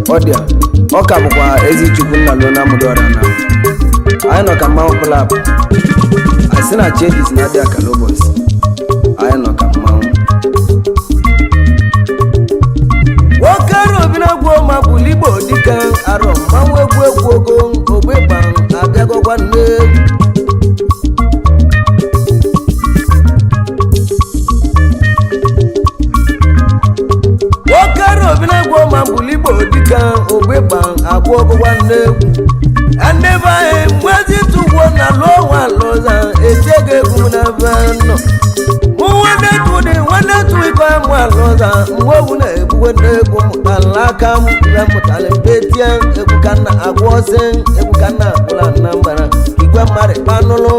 Odia Oka bụkwa Ezichukwu Nnaluo na Amudora na anyị nọ ka mmanwụ plap anyị sị na changes na adị akala ụbọchị anyị nọ ka mmanwụ nwoke arụ obi na-egwu ma bụlụ Igbo dịka arọ mmanwụ egwu ogo ogbegba abịagokwa n'egwu obinagwo ma bụlụ Igbo dịka ogbegba agwọ ọgụgwa n'egwu andebe anyị mwezi tugwo na lụọ nwa alụza echego egwu n'ebe nọ nwanne tu iko amụ alụza mgbe ogwu na-egbuwe n'egwu mụtala aka m mgbe mụtara mbetie egwu ka nna agwọ ọsị egwu ka nna akwụla na mbara igwe mmadụ kpanụlụ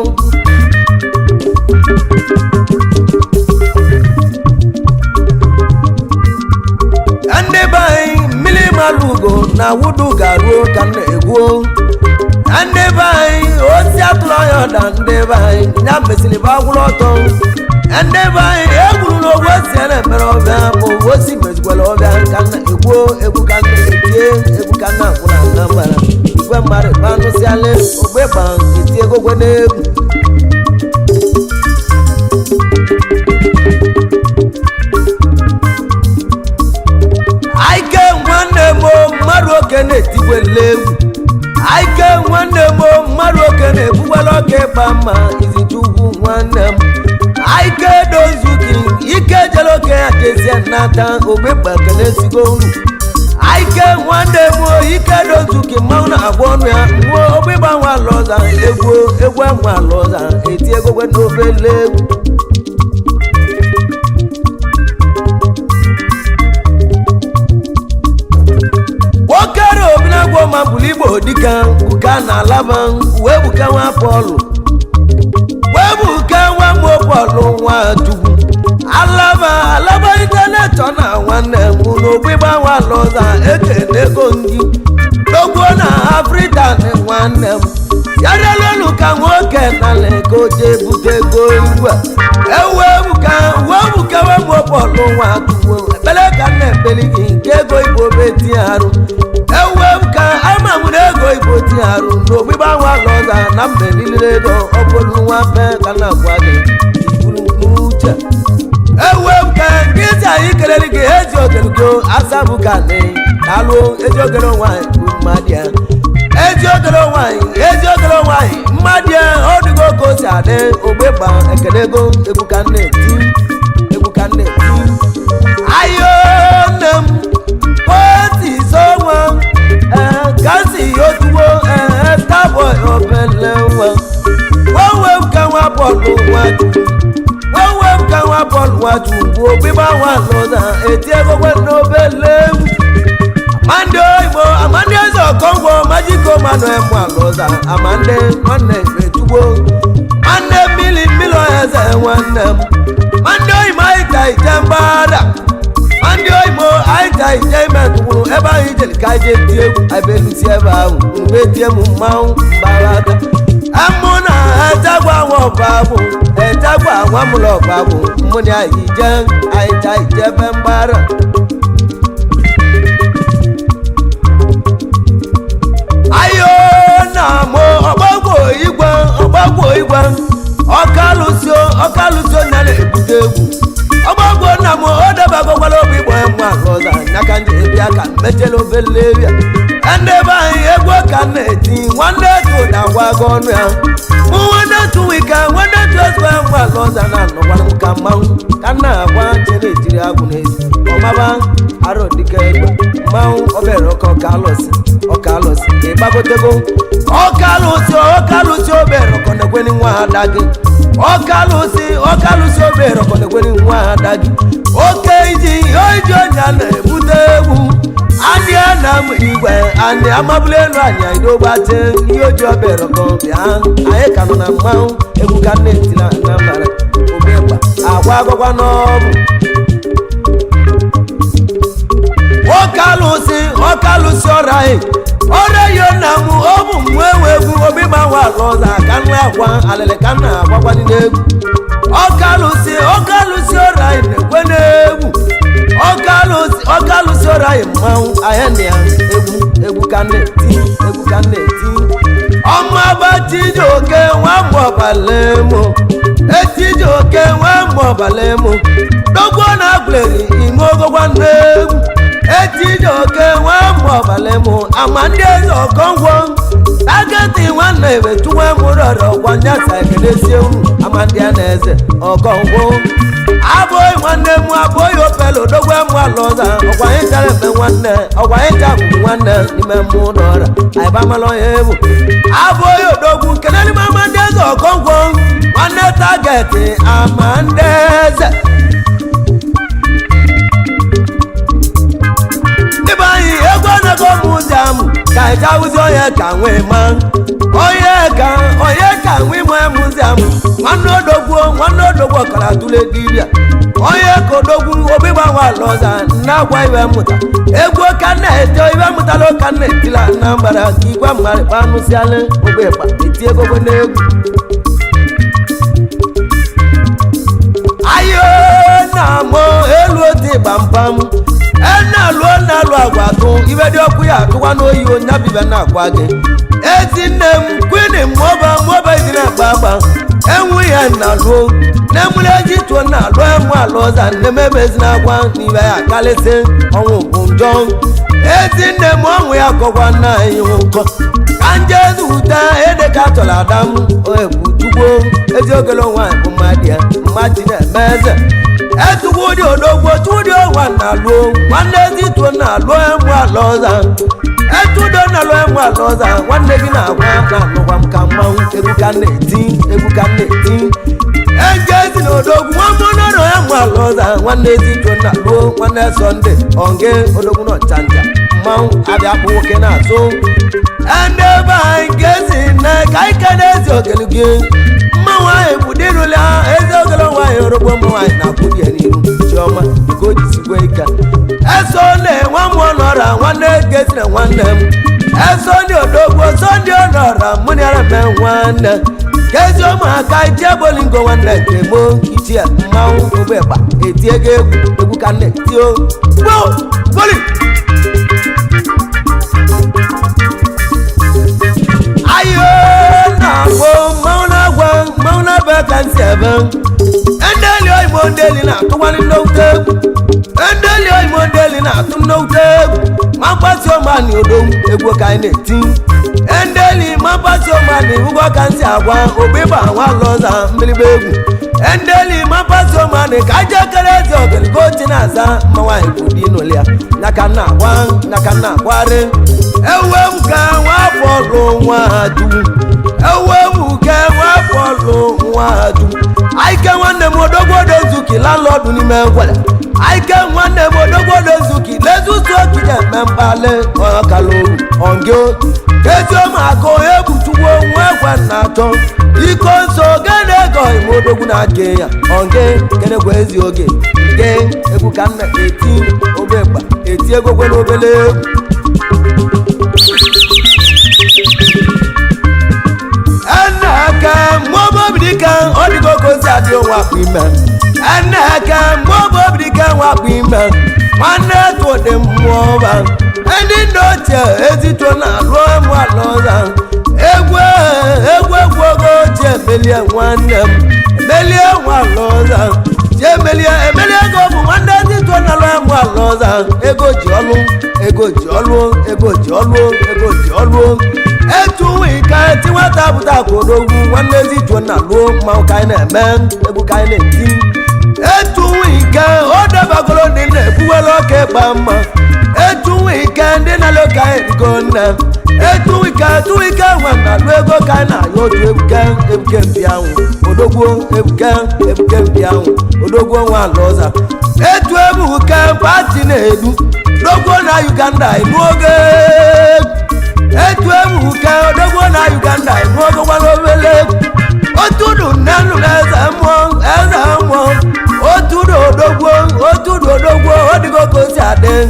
ndị be anyị mmiri malugo na wudu garuo ka m na-egwuo ndị be anyị osi atụrụ anya ọda ndị be anyị ya mesịrị bụ agwụrụ ọtọ ndị be anyị egwuru n'ogwe si a na-emere ọbịa ma ogwe si mezikwara ọbịa ka m na-egwuo egwu ka m na-etie egwu ka m na-akwụra na mbara igwe mmadụ kpanụsịala ogbegba eti egogwe n'egwu aike nwanne m mmadụ oke na-etigwele egwu aike nwanne m mmadụ oke na-ebugbala oke ịkpa mma Ezichukwu nwanne m aike dozuki ike jere oke ya kezie nnata ogbegba kelesigo unu aike nwanne m ike dozuki mmanwụ na-agwa ọnụ ya mgbe ogbegba nwa alọza egwu nwa alọza eti egogwe n'obele egwu nwoke obinagwo ma bụlụ Igbo dịka buka na alaba wee buka nwa Pọlụ wee buka nwa mụ Pọlụ nwa Chukwu alaba ịntanetọ na nwanne m n'ogbegba nwa alọza ekenego ndị dogbuo na Afrịka nwanne m ya relelu ka nwoke nale ka o jee bute ego iwu a wee buka nwa mụ Pọlụ nwa Chukwu ekpele ka m na-ekpeli gị nke ego Igbo beti arụ ka ama m na ego Igbo tinyarụ n'ogbegba nwa alọza na mbe niile ego ọbụlụ nwa be ka na-agwa gị iburu n'uche ka nkịtị anyị kelere gị ezi ogelugo asabụ ka na-alụ ezi ogere nwanyị bụ mmadụ ya ezi ogere nwanyị mmadụ ya ọ dịgo ka o si adị ogbegba ekelego egwu ka na-eti ayo nne m oti zonwa kasi yotuwo starboy obele nwa ka nwa bọọlụ nwatu bụ ogbegba nwa alọza eti egogwe n'obele amande eze ọkọngwọ majiko manuel mụ alọza amande nwanne etugbo nwanne mmiri eze nwanne m mande oyimo aịta ije mgbada ndị oyimo aịta ije ime tụgburu ebe ahụ ijeli ka ije tie egwu abelusi ebe ahụ mgbe tie m mmanwụ mgbarata amụ na etagwa nwa ọbabụ etagwa nwa mụlụ ọbabụ mmụna ije aịta ije ebe mgbara ayo na mụ ọgbagwo igwe ọkalụsio nya na-ebute egwu ọgbagwo nna m o debagokwala obi Igbo mụ alọza nya ka ndị ebi aka mechela obele ria ndị ebe anyị egwu ka na-eti nwanne etu na-agwago ọnụ ya nwanne etu wike nwanne etu ezigbo mụ alọza na-anọkwara m ka mmanwụ ka na-agwa chere ejiri agwụ n'ezi ọmaba arụ dịka egbe mmanwụ obere ọka alụsị ịgbagotego ọkalụsị obere ọkọ na-ekweni nwa ada gị ọkalụsị obere ọkọ na-ekweni nwa ada gị oke iji eji onye na-ebute egwu anyị na m igwe anyị amabụla elu anya idogbache ihe oji obere kọbịa anyị ka nọ na mmanwụ egwu ka na-etila na mara omegba agwa agwagwa n'ọbụ ọkalụsi ọra anyị ọrịa yo na mụ ọ bụ mwe ewe egwu obi gbanwe ala ọzọ aka nri agwa alịlị ka m na-agwakwanye n'egwu ọkalụsi ọra anyị na-ekwe n'egwu ọkalụsi ọra anyị mmanwụ anyị na ya egwu ka na-eti ọma batiji oke nwa mgbe etiji oke nwa mgbe dogwo na agwụleri ime ogogwa n'egwu etiji oke nwa mgbe ama ndị eze ọkọngwọ agati nwanne ebetuwe mụrọrọ gwanyasa ekelesi unu ama ndị a na-eze ọkọngwọ abụghị nwanne m abụghị opelu dogwe mụ alọza ọkwanye chara eme nwanne ọkwanye chabụ nwanne n'ime mmụ ụlọọra aịbamala onye ebu abụghị odogwu kelere m ama ndị eze ọkọngwọ nwanne tageti ama ndị eze n'ebe anyị ego nego mụziamụ ka ịjawụzi onye ka nwee ma onye ka nwee ma mụziamụ nwanne odogwu ọkara tụle dibịa onye ka odogwu obi gbanwe ala ọza na-agwa iwe mmụta egwu ka na-eto iwe mmụtala ụka na-etila na mbara ka igwe mmarịkpa anụsiala ogbepa eti egogwe n'egwu ayo na mụ elu oti gbampam na-alụ agwa atụ ibe dị ọkụ ya atụkwa n'oyi onye abibe na-agwa gị ezinne m kwini mụọba izi na-agba agba enwu ya na-alụ na-emule eji tụọ na-alụ emu ala ọza nnemebezi na-agwa n'ibe ya kalịsị ọnwụ bụ njọ ezinne m ọnwụ ya kọkwa nna anyị ụkọ ka nje ezi ute ede ka chọrọ ada m egwu chugbo ezi ogele nwaanyị bụ mmadụ ya mmachi na-eme eze etukwu dị odogwu chudi ọnwa na-alụ nwanne ezi tụọ na-alụ emu ala ọza etudo na-alụ emu ala ọza nwanne gị na-agwa na-anụkwa m ka mmanwụ egwu ka na-eti ezi na odogwu nwamonọrọ emu ala ọza nwanne ezi tụọ na-alụ nwanne sọnde onge odogwu na ọchanja mmanwụ abịa kpụ nwoke na-azụ ndị ebe anyị nke ezi na ka ike na-ezi ogelu gị mmanwụ anyị bụ dịrụla ezi ogele nwaanyị orogbo mmanwanyị na-akwụdị ya n'ihu chiọma ka o jisikwa ike eso na-enwe mmụọ nọra nwanne gezi na nwanne m eso ndị odogwu so ndị ọnọra mụnyere me nwanne gezi ụmụaka itie bolingo nwanne nke gboo ichie mmanwụ ụgbọịgba etie ego egwu ka na-etio boli ayo na-agwọ mmanwụ na-abụ ka nsị ebe ndeli oyimo ndeli na-atụkwalị n'ote egwu ndeli oyimo ndeli na-atụ n'ote egwu ma mgbasi ọmani odogwu egwu ka anyị na-eti ndeli ma mgbasi ọmani ụgwọ ka nsị agwa ogbịgba nwa lọza mmiribe egwu ndeli ma mgbasi ọmani ka aja ekele ezi ogeligo ochi na-aza mmanwanyị bụ di n'ụlọ naka na-agwarị ewu ka nwa afọ lụ nwa adu ewu ka nwa afọ lụ nwa adu aike nwanne m odogwodo nzuki landlọdụ n'ime ngwere aike nwanne m odogwodo nzuki lezuzu okije mme mkpali ọkaloru ongio eziomaka onye buchugwo nwa egwe na atọ iko nso gene ego ime odogwu na-ake ya onge kenekwa ezi oge nke egwu ka nna eti ogbegba eti egogwe n'obele egwu aka mụọbọbidika ọ dịgo kozi adị nwakpu ime aka mụọbọbidika nwakpu ime nwanne tụdị mmụọba ndị nna ochie ezito na-alụ emu ala ọza egwu ogo ochie emelie nwanne m emelie nwa ala ọza ji emelie ego bụ nwanne ezito na-alụ emu ala ọza ego ji ọlụ etu ike ti nwata pụta ka odogwu nwanne ezi tuo na luo mmanwụ ka anyị na-eme egwu ka anyị na-eti etu ike o debagoro ndị na-ebuwela ọka ịgba mma etu ike ndị na-alụ ka anyị rigo nne etu ike nwe na alụ ego ka anyị na-anya otu ebuke mpi anwụ odogwu ebuke mpi anwụ odogwu nwa ala ọza etu ebuka pati na-edu dogwo na Uganda inuoge etu ebuka dogwo na Uganda inuoge gbara obele otudu nnenu eze mmụọ otudu odogwo odigo kosi ade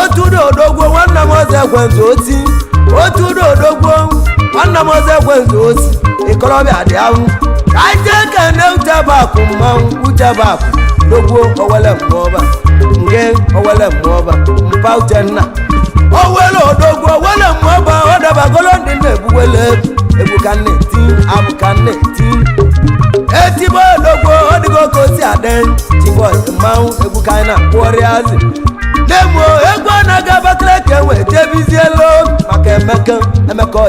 otudu odogwo nwanna m ọzọ ekwensu oti otudu odogwo nwanna m ọzọ ekwensu oti ikorobịa dị ahụ ka ije kene uchebakụ mmanwụ uchebakụ dogwo owele mmụọba nge owele mmụọba mpa uchenna owele odogwo owele mmụọba ọdabagolo ndị na-ebuwele egwu ka nneti abụ ka nneti etibo odogwo odigo kosi ade chiboy mmanwụ egwu ka anyị na-akpụọrịazị Nemo egwu anaghị Abakaliki enwe jebizielo maka emekọ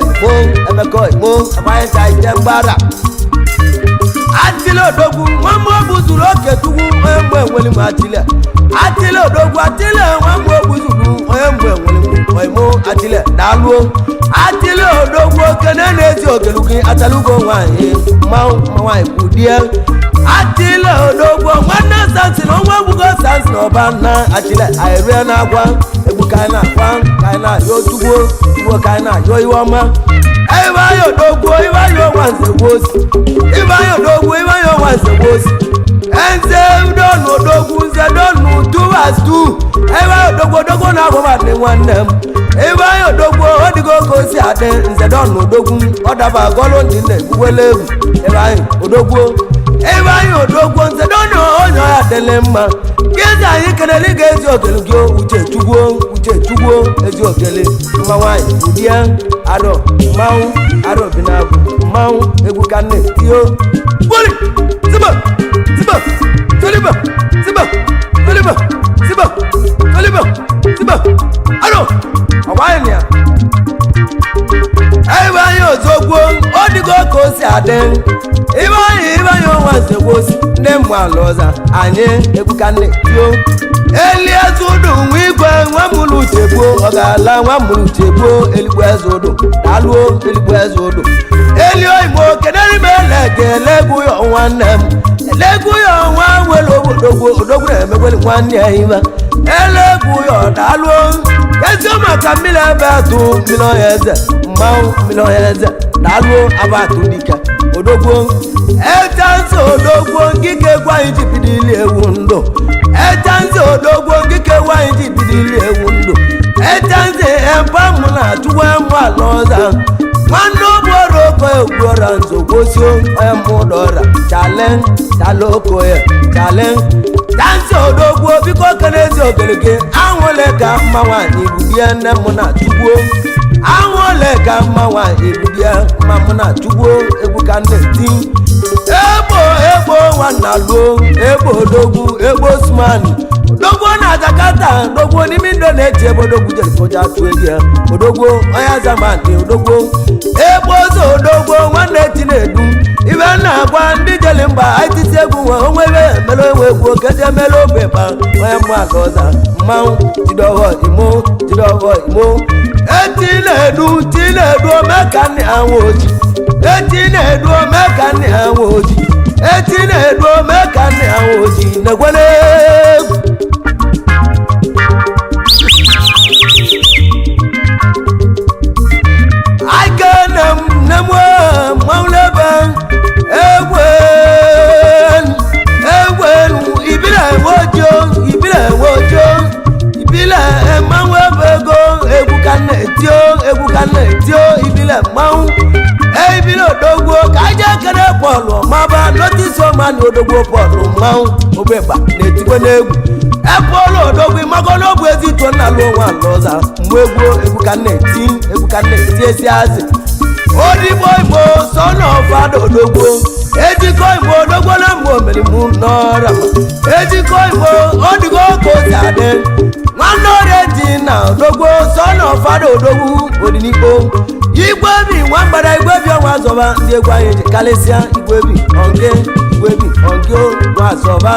igbo agbanyecha ije mgbara atile odogwu nwamụ ogbu zuru oke tugwu onye mgbe enweli m atile odogwu atile nwamụ ogbu zuru onye mgbe enweli m oimo atile daalụo atile odogwu okene na-ezi ogelugi atalugo nwanyị nwaanyị bụ die atile odogwu nwanne sansi na ọnwa egbugo sansi na ọba nna atile aerie na-agwa egwu ka anyị na-agwa ka anyị na-ayọ tugwo ka anyị na-ayọ iwe ọma ibe odogwu ibe nwanze gwosi enze donu odogwu nze donu 2 ebe odogwu na-agwụmadị nwanne m ebe odogwu odigo ka o si adị nze donu odogwu ọ daba agọlụ ndị na-egbuwele egwu ebe odogwu nze donu onye ọya dịlị mma gịzi anyị kelele ga-ezi okele gị uche chugwo ezi okele mma nwaanyị udie arọ mmanwụ arọ bi na-agwụ mmanwụ egwu ka nne tio gboli ziba arọ ọgbaghị ya ebe anyị ozogbo ọ dịgo ka o si adị ibe anyị ọnwa nzegbosi ndị mmụ ala ọza anyị egwu ka nne tio elieze udu nwa igwe nwa mụrụ uchegbo ọ ga-ala nwa mụrụ uchegbo eligbo eze udu daluo eligbo eze udu eli oyibo kedere m ele egwu ya nwanne m elegwu ya ọnwa nwere odogwu na-emegbeli nwanne ya ibe elegwu ya daluo ezio maka mmiri ebe atụ mmiri ọhịa eze mmanwụ mmiri ọhịa eze daluo abatụ dike odogwu etanze odogwu ngike egwu anyị ji bido ili ewu ndụ etanze odogwu ngike egwu anyị ji bido ili ewu ndụ etanze empa mụ na achụwa mụ ala ọza nwanne ogboro oko egwuora nzogbosi onye mụdọra chalen tanze odogwu biko kenezi ogelege anwụle ka mma nwaanyị ibudie nne mụ na achụgbuo anwụle ka mma nwaanyị ibudie mma mụ na achụgbuo egwu ka nneti egbo Nnaluo egbo odogwu egbo smani odogwu na Jakarta odogwu n'ime Indonesia ebe odogwu jere koja atụ ego ya odogwu onye zamani odogwu egbo ozo odogwu nwanne Chinedu ibe na-agwa ndị jeli mba itc egwu nwe onwe ebe emere onwe egwu okeji emere obeba onye mụ ala ọza mmanwụ jidoho imo Chinedu omeka nne anwụ oji Chinedu omeka nne anwụ oji Chinedu omeka nne anwụ oji na-egwele egwu mmanwụlebe egwelu ibile mmanwụ ebe ego egwu ka na-etio ibile mmanwụ ibile odogwu ka aja ekele bọọlụ maba notisi ọmani odogwu bọọlụ mmanwụ obegba na-etikwe n'egwu ebọọlụ odogwu magolobu Ezichukwu Nnaluo nwa alọza mgbe egwu ka na-eti esi azị odigbo igbo son of odogwu ejikọ igbo odogwu na mgbe omerimu n'ọra ejikọ igbo odigo ka o si adị nwanne ọrịa ji na odogwu son of odogwu odinigbo igwebi nwa mgbada igwebi ọnwa azọba ndị egwu anyị ji karịsịa igwebi onge nwa azọba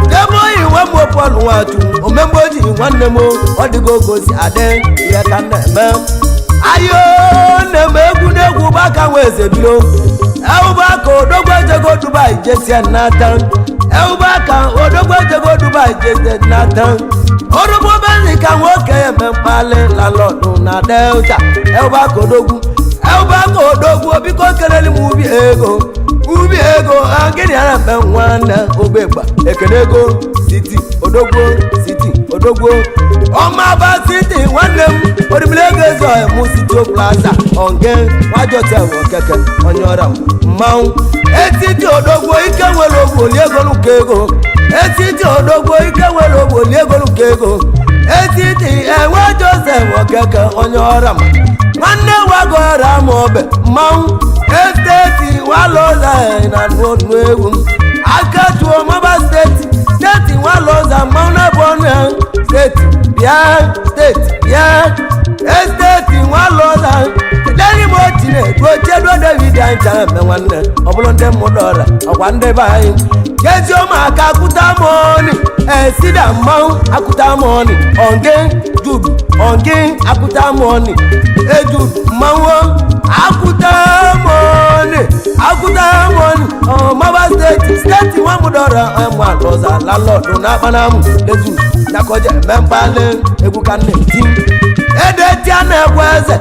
Demoyi nwa m Paul Nwatu omemgboji nwanne m ọdịgo gosi adị ihe ka na-eme ayo na-eme egwu n'egwu gbaka nwa eze biro ewuba ka odogwu ejego Dubai jesia n'ata Eubaka odogbo jego Dubai jeze Nathan odogbo bezi ka nwoke emekpali landlord na Delta Eubaka odogbo biko keleli m ubi ego agịrị ara mbe nwanne Obegba ekele ego City odogbo ọmaba City nwanne m oribile ego ezo emu City Plaza onge nwajote okeke onye ọra mmanwụ Etiti odogbo ike nwere ogwoli ego luka ego Etiti odogbo ike nwere ogwoli ego luka ego Etiti enwe Joseph okeke onye ọra nwanne wagora m obe mmanwụ Esteti waloza na n'onu egwu akatuo maba steeti waloza mmanwụ na-ebu ọnụ ya steeti bịa Esteti waloza deni mo tine do David anja me nwanne ọbụlụ ndị mmụdụ ọra ọkwa ndị be anyị gezi ụmụaka akụta mọni sida mmanwụ akụta mọni onge akụta mọni eju mmanwụ akụta mọni maba steeti nwa mụdụ ọra mụ alọza landlord na akpanamụ eju nakọje mmempale egwu ka nne ti edetia na-egwe eze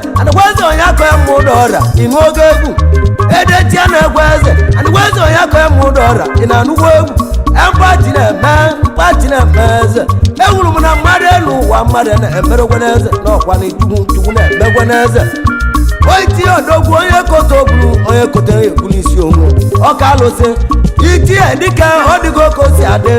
onye akọ ya mụdụ ọra ịṅụ oge egwu edetia na-egwe eze onye akọ ya mụdụ ọra ị na-anụgwo egwu mkpachi na-eme eze ewuru m na mmadụ elu ụwa mmadụ na-emerogwe n'eze n'ọkwa na chukwu na-emegwe n'eze oiti odogwu onye kote obulu onye kotere ekwu n'isi onwe ọka alụsị itie dịka ọ dịgo ka o si adị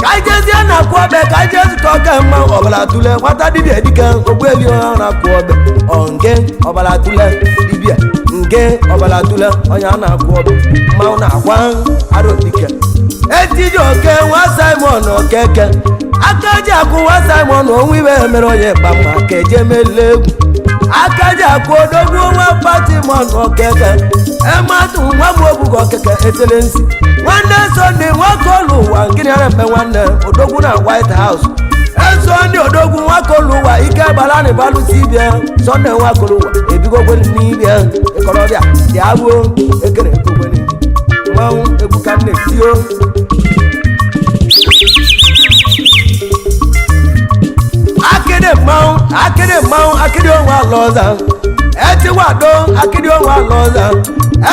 ka ijezie na akwụ obe ka ije zụta ọka mma ọbara tule nwata dibịa dịka ogbueli onye na-akwụ obe onge ọbara tule dibịa nge ọbara tule onye a na-akwụ obe mmanwụ na-agwa arodike etiji oke nwa Simon okeke aka ji akwụ nwa Simon onwe iwe mere onye kpamma ka eje melile egwu aka ji akwụ odogwu nwa Fatimon okeke ematụ nwa m obugo okeke Excellency nwanne Sunday nwoke olu ụwa gịnị ara mbe nwanne odogwu na White House Sunday odogwu nwoke olu ụwa ike gbara na balụ tibia Sunday nwoke olu ụwa ebigogwe n'ibia ikorobịa dị agbuo ekere ekogwe n'ibi mmanwụ egwu ka nne tio akịdị onwe alọza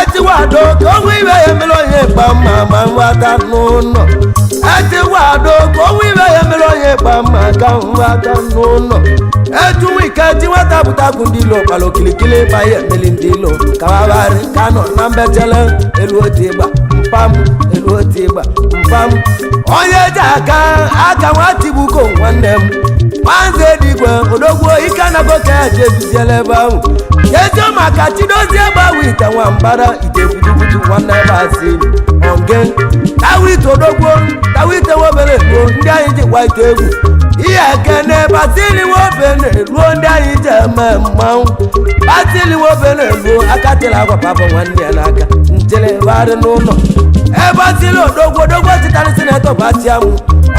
etiwado ka onwe ibe ya mere onye gba mma ma nwata n'ụlọ etiwado ka onwe ibe ya mere onye gba mma ka nwata n'ụlọ etuwu ike ti nwata bụtakwu ndị ilo kpara okilikili banye emeli ndị ilo ka wagharị ka nọ na mbechele elu otu ịgba mpam onye ji aka nwatibuko nwanne m nwanze digwe odogwu ike anago ka ya ji ebiziela ebe ahụ ejo maka chidozie gbawe ite nwambara ite budubudu nwanne ebe asị onge tawite odogwu tawite wobere ruo ndị anyị ji gwa ite egwu ihe ekene batili wobere ruo ndị anyị ji eme mmanwụ batili wobere ruo aka tịla agwa papa nwanne ya n'aka nchere bagharị n'ụlọ ebe atili odogwu chitara sinetọ bati amụ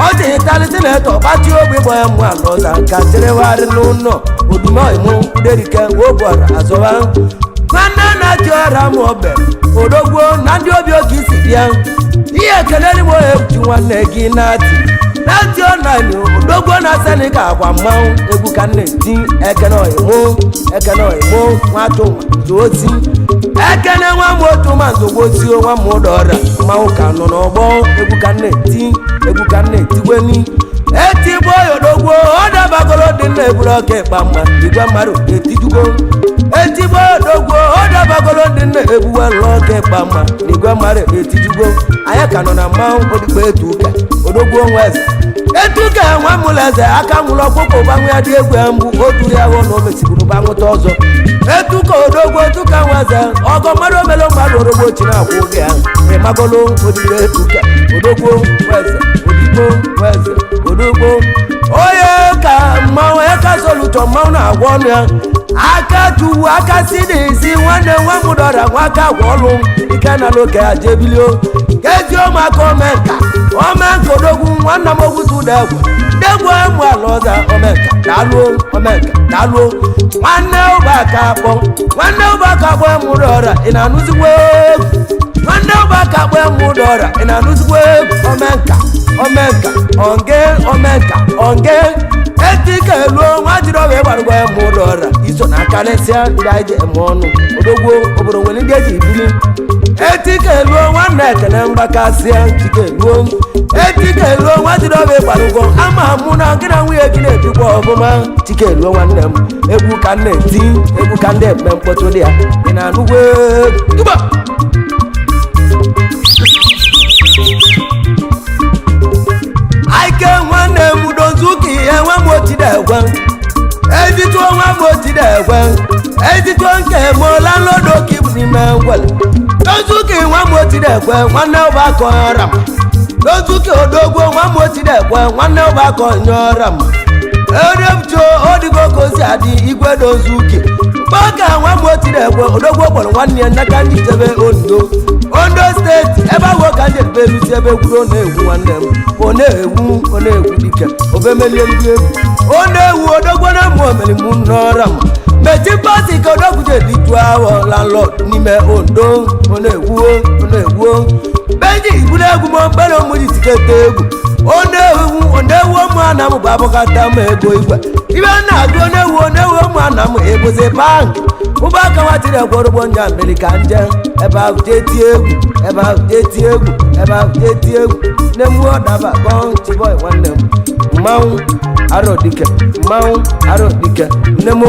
ọ chịtara sinetọ bati ogbe ịgbọ ya mụ alọza ka chere bagharị n'ụlọ odumoimu derike wobora azọba nwanne na-achị ọra m obe odogwu na ndị obi oke isi bịa ihe ekele n'igbo egwu nwanne gị na-achị ọnani odogwu na-asali ka agwa mmanwụ egwu ka nne ti ekene oyimu nwatụ ozi ekene nwa m otu ma nzogbozi nwa m ụdọra mmanwụ ka nọ n'ọgbọ egwu ka nne tigweni etigbo odogwu ọ dabagoro dị nna eburu ọka ịkpa mma igwe mmadụ etijugo etigbo odogwu ọ dabagoro dị nna ebuwe nlọ ọka ịkpa mma igwe mmadụ etijugo anyị ka nọ na mmanwụ odigbo etu ụka odogwu onwe eze etu ụka nwa mụlụ eze aka nwụrụ ọkpụkpụ gbanwe ya dị egwu ya mgbu otu ya hụ na o mesiburu banwụta ọzọ etuka odogwu etuka nwa eze ọgọ mmadụ omelo mmadụ odogwu chi na-akwụ oge ya ịmagolo odigbo etuka odogwu weze odogwu onye ka mmanwụ eka solutọ mmanwụ na-agwa ọnụ ya aka tuwu aka si n'isi nwanne nwa m dọra nwa aka gwa ọlụ ike na loke ya jebilio kezi omeaka odogwu nwanna m ogwutu degwu mụ ala ọza omenka daalụ omenka daalụ nwanne ụbaka akpọ mụrụ ọra ị na-anụzikwa egwu nwanne ụbaka akpọ mụrụ ọra ị na-anụzikwa egwu onge etike luo nwa jiri ọwa ịgbarụgwa ya mụrụ ọra iso na karịsịa ndị anyị ji eme ọnụ odogwo obodo nwere ndị eji ibili etike luo nwanne ekene mgbakasịa etike luo nwa jiri ọwa ịgbarụgwọ ama mụ na gị na nwunye gị na-ebikwa ọbụma chike luo nwanne m egwu ka m na-eti egwu ka ndị eme mkpọtụ dị ya ị na-anụgwa egwu aike nwanne m dozuki enwe m otidegwe ezituo nwa m otidegwe ezituo nke mola nlodoki bụ n'ime ngwele dozuki nwa m otidegwe nwanne ụbaka ọra m dozuki odogwo nwa m otidegwe nwanne ụbaka onye ọra m erebucho odigo kozi adị igwe dozuki mgbaka nwa m otidegwe odogwo kpọrọ nwanne ya n'aka ndị jebe Ondo steeti ebe ahụ ka ndị ebe elusi ebe gwuru na-egwu nwanne m ọ na-egwu dike obemelie ndị egwu ọ na-ewu odogwo na mụ omelimu n'ọra m mechi pasi ka odogwu ji editu ahụ landlord n'ime Ondo ọ na-egwu beji igwuru egwu m mgbere ụmụ ji tiketa egwu ọ na-ewu ụmụ ana m bụ abụkata m ego igwe ibe na-agụ ọ na-ewu ụmụ ana m egozi bank ụbaka nwatiri egworugbo nya mmiri ka nje ebe ahụ jeti egwu nne m ọdaba gọn chiboy nwanne m mmanwụ arodike nne m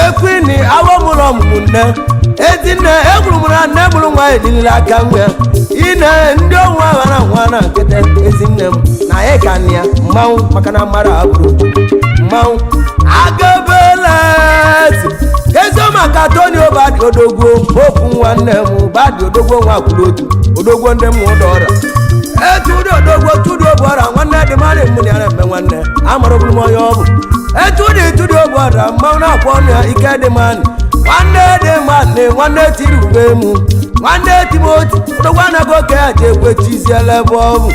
ekwini awọ mụrụ ọmụmụ nne ezinne egwuru m na nne mụrụ nwa elilila aka nwe ine ndị ọnwa aghara nwa na nkịtị ezinne m na anyị ka nne ya mmanwụ maka na mara abụrụ mmanwụ agabelezi kezo maka Tony Obadi odogwo opu nwanne m badi odogwo nwa kwuru otu odogwo ndị m ụdọra etudi odogwo tudi obora nwanne dị mara mụ na eme nwanne amarụbụrụ m onye ọ bụ etudi obora mmanwụ na-akpọ ọnụ ya ike dị mmanụ nwanne tiri ube mụ nwanne Timoti odogwo anaghị oke ya ji ekwechiziela ebe ọ bụ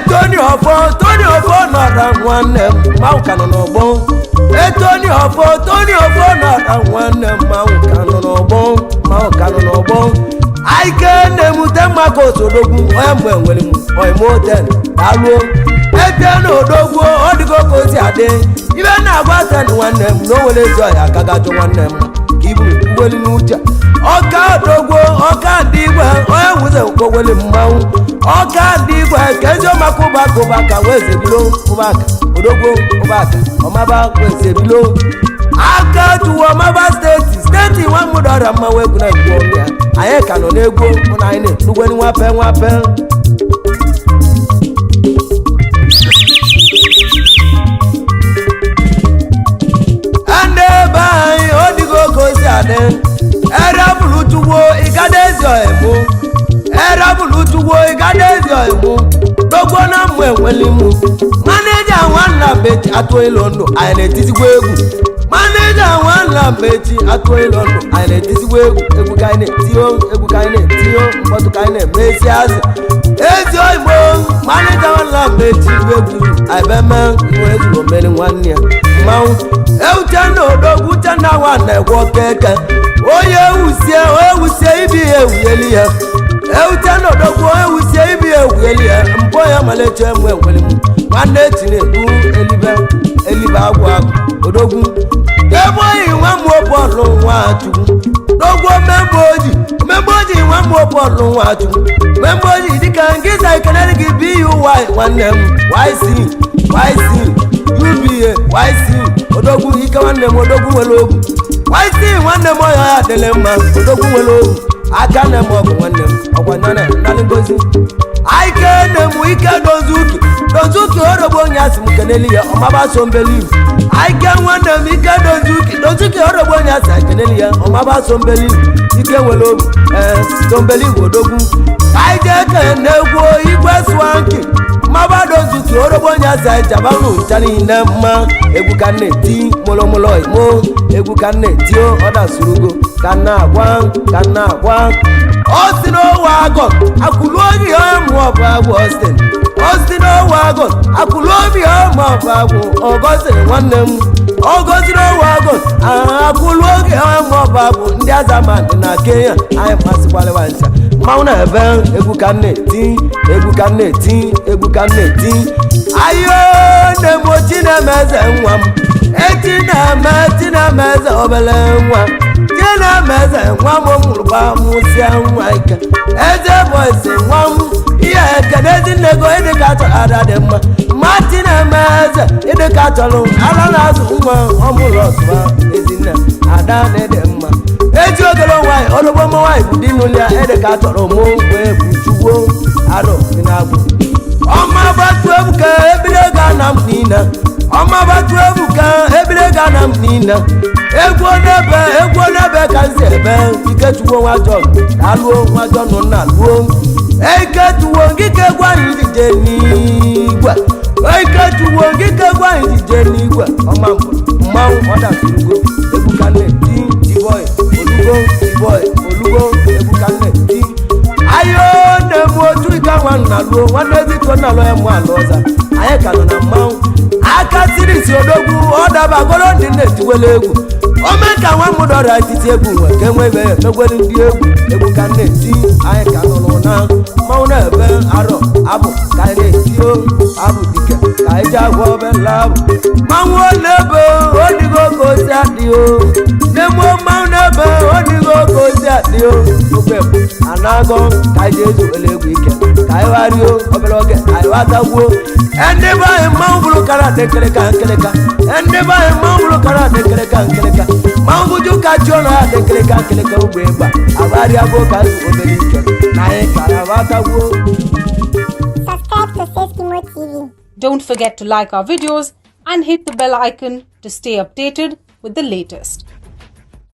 Tony ọfọ nọra nwanne m mmanwụ ka nọ n'ọgbọ Tony ọfọ nọra nwanne m mmanwụ ka nọ n'ọgbọ aike na-emute maka osodogwu onye mgbe nwere m oimoten daluo ete na odogwu ọ dịgo ka ozi adị ibe na-agwa ten nwanne m na o nwere ezi ọya aka gajụ nwanne m ka ibu ugbeli n'uche ọka odogwu ọka ndị igwe onye nwuze ụkọweli mmanwụ ọka ndị igwe ka eziomaka ụbaka wee zebilo ụbaka odogwu ụbaka ọmaba wee zebilo aka tuwo ọmaba steeti nwa mmadụ ọrịa mmanwụ egwu na egwu ọnụ ya anyị ka nọ n'egwu mụ na anyị na-etunugweni nwape ndị ebe anyị odigo ka ozi adị erabụlụ tugbo ịgada ezi ọhịmụ dogbo na mmụ enwelimu maneja nwanna bechi atụ ilo ndụ anyị na-etizigwa egwu maneja nwanna bechi atụ ilo ndụ anyị na-etizigwa egwu ka anyị na-etio mkpọtụ ka anyị na-emezi azụ ezi oyigbo maneja nwanna bechi egwu aibeme iwe ezuru omeri nwanne ya mmanwụ euchenna odogwu uchenna nwanna egwu keke onye ewusie ibi ya ewunyeli ya euchenna odogwu onye ewusie ibi ya ewunyeli ya mpụ ya maleche mgbe enwelimu nwanne tinedu elibe agwụ odogwu ebe oyi nwa mmụọpọlụ nwachukwu dogwo memgboji nwa mmụọpọlụ nwachukwu memgboji dịka nkịta ikenere gị BUY nwanne m YC odogwu ike nwanne m odogwu nwere ogwu YC nwanne m ọya ya dịle mma odogwu nwere ogwu aka nne m ọgụ nwanne m ọkwanyana nalị ngozi aike nne m ike dozuki orogbo onye asị m keneli ya ọmaba sombelivu aike nwanne m ike dozuki orogbo onye asị akeneli ya ọmaba sombelivu ike nwere ogwu sombelivu odogwu aike na-egwu igwe swanki maba dozuki orogbo onye asị jabanụ ncha niile mma egwu ka na-eti molomolo imo egwu ka na-eti ọdasurugo ka na-agwa Austin Owagon akwụlu obi ọmụ ọbụ agwụ Austin Owagon akwụlu obi ọmụ ọbagwụ ọgọziri nwanne m ọgọziri owe agụ akwụlụ oge ama ọbagwụ ndị azamandị na Kenya anyị masịkwalịwa ncha mmanwụ na-ebe egwu ka na-eti egwu ka na-eti egwu ka na-eti ayo nne m Chinemeze nwa m Chinemeze obele nwa Chinemeze nwa m mụrụba mụsịa nwa ike eze bọysi nwa m ihe ekene ezinnego ịdịka chọrọ ada dị mma ma Chinemeze ịdịka chọrọ ala na-azụ nwa ọmụrụ ọzụwa ezinne ada na-ede mma eji ogolo nwanyị olugbo m nwanyị bụ di n'ụlọ ịdịka chọrọ mụ wee bujuwo arụ dị n'agwụ ọma gbatu ebuka ebile ga na m niile ọma gbatu ebuka ebile ga na m niile egwu n'ebe ka nsi ebe Iketuwo nwa John alụọ nwa John Nnaluo Iketuwo ngike gwa anyị dije n'igwe Iketuwo ngike gwa anyị dije n'igwe ọma mmanwụ ọdasurugo ebuka na-eti T-boy olugo ebuka na-eti ayo nne m Ojurika nwa Nnaluo nwanne Ezichukwu Nnaluo ya mụ ala ọza anyị ka nọ na mmanwụ aka siri isi odogwu ọ dabagoro ndị na-etiwele egwu ome ka nwa m dọrọ etiti egwu nwe ka enwebe emegwere ndị egwu ka na-eti anyị ka nọ na mmanwụ na-ebe arọ abụ ka anyị na-etio abụ dike ka anyị ji agwa obele abụ mmanwụ na-ebe odigo ka ozi adịghị n'egbu mmanwụ na-ebe odigo ka ozi adịghị ofe anago ka anyị ji ezobele egwu ike ka anyị gharịo obere oge anyị watagbuo ndị be anyị mmanwụ bụrụ kara dekeleka nkeleka ndị be anyị mmanwụ bụrụ kara dekeleka nkeleka mmanwụ bụju ka ji ọnụ ya dekeleka nkeleka ugbo ịgba agharịagbo ka nzu obere ike na anyị kara watagbuo. Subscribe to Safety TV. Don't forget to like our videos and hit the bell icon to stay updated with the latest.